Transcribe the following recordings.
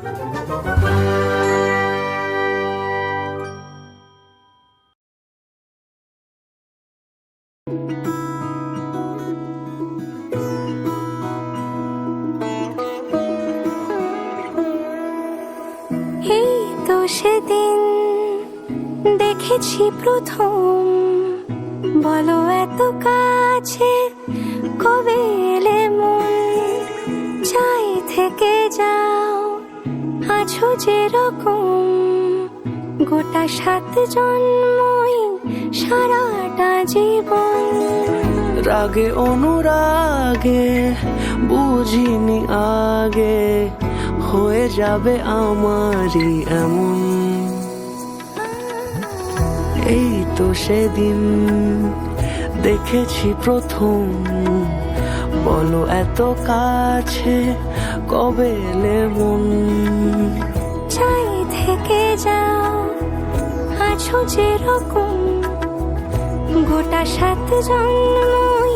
এই তো সেদিন দেখেছি প্রথম, বলো এত কাছে কবে এলে মন, চাই থেকে যাও আছো যেরকম, গোটা 7 জন্মই সারাটা জীবন। রাগে অনুরাগে বুঝিনি আগে, হয়ে যাবে আমারই এমন। এই তো সেদিন দেখেছি প্রথম, বলো এত কাছে কবে এলে মন, চাই থেকে যাও আছো যেরকম, গোটা 7 জন্মই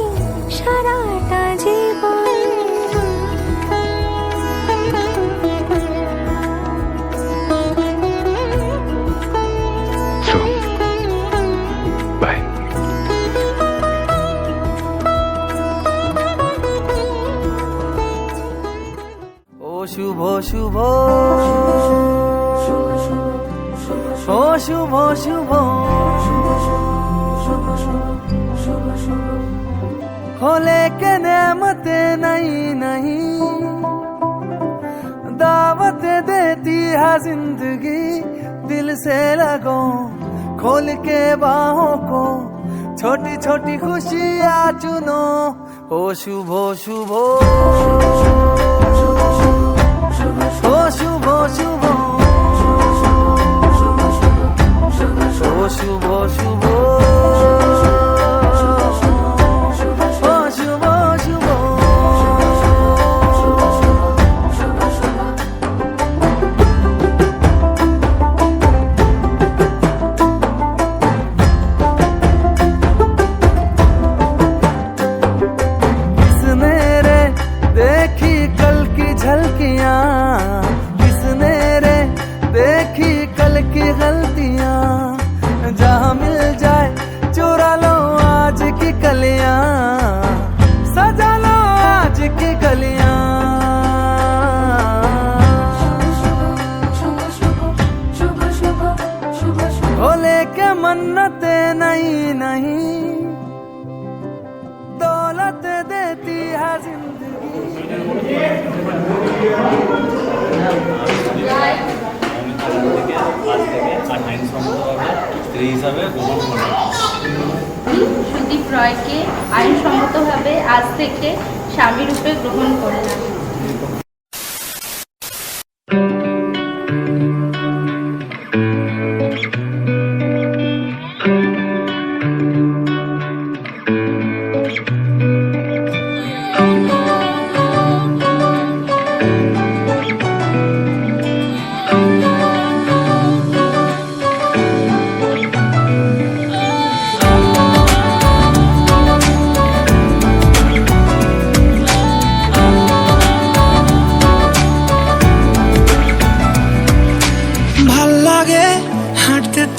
সারাটা জীবন। শুভ শুভ ও শুভ শুভ खोले के नेमते नहीं नहीं, दावत देती है जिंदगी, दिल से लगो खोल के बाहों को, छोटी छोटी खुशियाँ चुनो। ओ शुभ शुभ ओ शुभ शुभ ओ शुभ शुभ जहाँ मिल जाए चुरा लो आज की कलियां, सजा लो आज की गलियां। भोले के मन्नते नहीं नहीं, दौलत देती है जिंदगी। সুদীপ রয়কে আইনসম্মতভাবে আজ থেকে স্বামী রূপে গ্রহণ করলাম।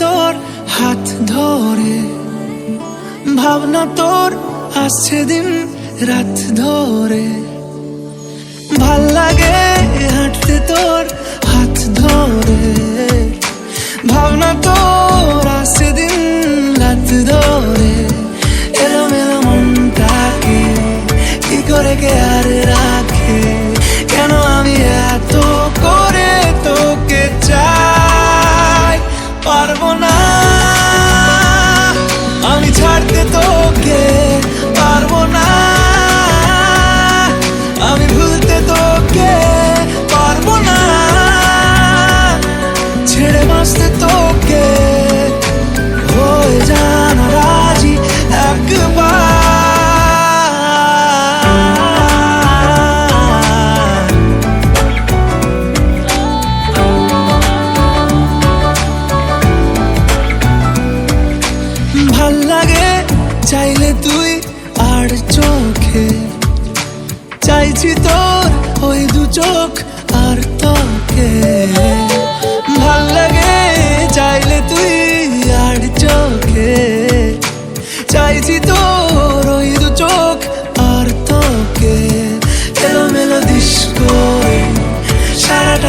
তোর হাত ধরে ভাবনা তোর আসছে দিন রাত ধরে, ভাল লাগে হাঁটতে তোর হাত ধরে, ভাবনা তোর আসছে দিন রাত ধরে। এলোমেলো মনটাকে কি করে কে আর রাখে, কেন আমি এত করে তোকে চাই, পারবো না আমি ছাড়তে তোকে, পারবো না আমি ভুলতে তোকে, পারবো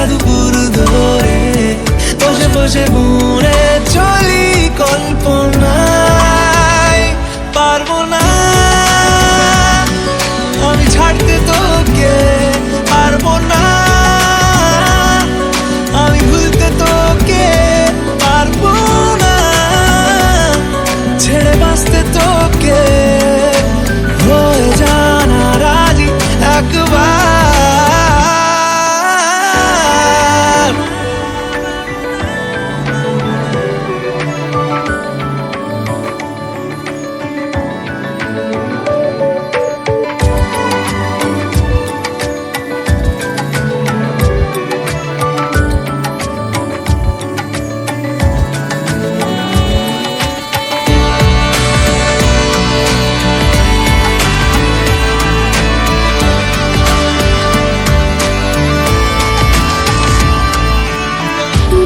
একটা দুপুর ধরে বসে বসে বুনে চলি কল্পনায়। পারবো না আমি ছাড়তে তোকে, পারবো না আমি ভুলতে তোকে, পারবো না ছেড়ে বাঁচতে তোকে। হয়ে জানা রাজি একবার।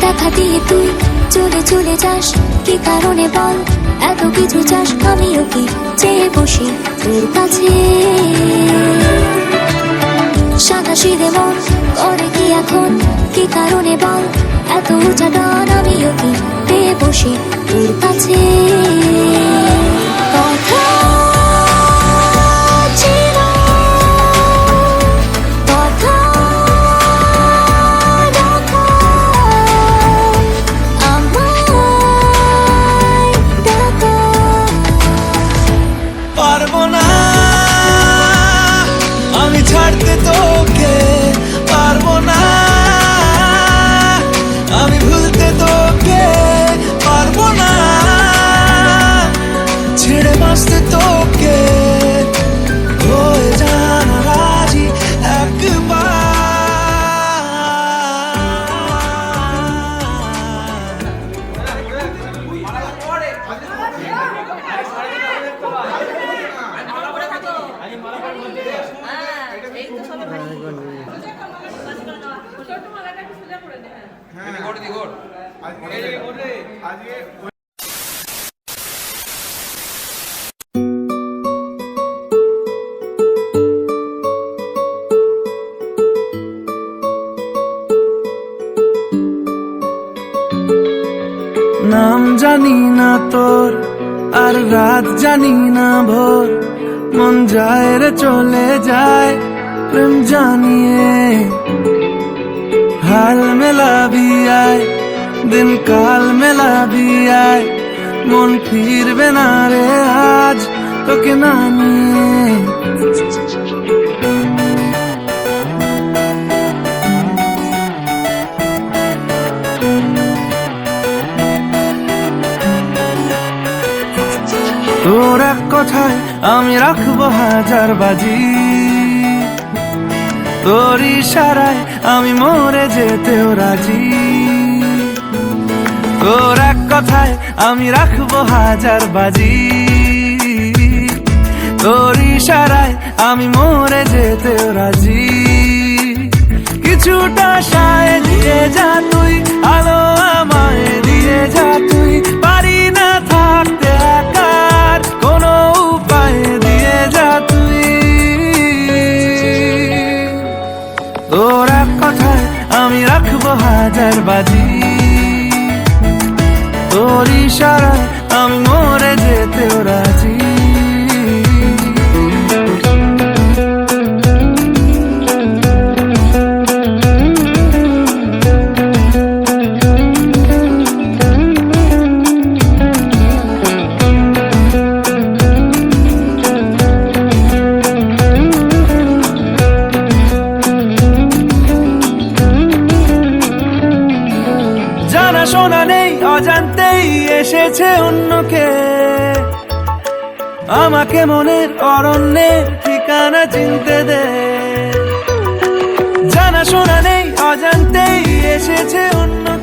দেখা দিয়ে তুই চলে চলে যাস, কি কারণে বল এত কিছু চাস? আমিও কি চেয়ে বসি তোর কাছে, সাদা সিধে মন করে কি এখন? কি কারণে বল এত উঁচা ডান? আমিও কি পেয়ে বসি তোর কাছে। কথা ছিল, কথা রাখা, আমায় ডাকা। পারবো না আমি ছাড়তে তোকে, পারবো না আমি ভুলতে তোকে, পারবো না ছেড়ে বাঁচতে তোকে। হয়ে জানা রাজি একবার। নাম জানি না তোর, আর রাত জানি না ভোর, মন যায় রে চলে যায় প্রেম জানিয়ে। হাল মেলাবি আয়, দিন কাল মেলাবি আয়, মন ফিরবে না রে আজ তোকে না নিয়ে। তোর এক কথায় আমি রাখবো হাজার বাজি, তোর ইশারায় আমি মরে যেতেও রাজি। তোর এক কথায় আমি রাখবো হাজার বাজি, তোর ইশারায় আমি মরে যেতেও রাজি। কিছুটা সায় দিয়ে যা তুই, আলো আমায় দিয়ে যা তুই, পারি না থাকতে একার কোনো উপায় দিয়ে যা তুই। তোর এক কথায় আমি রাখবো হাজার বাজি, তোর ইশারায় আমি মরে যেতেও রাজি। শোনা নেই অজান্তেই এসেছে অন্যকে, আমাকে মনের অরণ্যের ঠিকানা চিনতে দে। জানা শোনা নেই অজান্তেই এসেছে অন্যকে।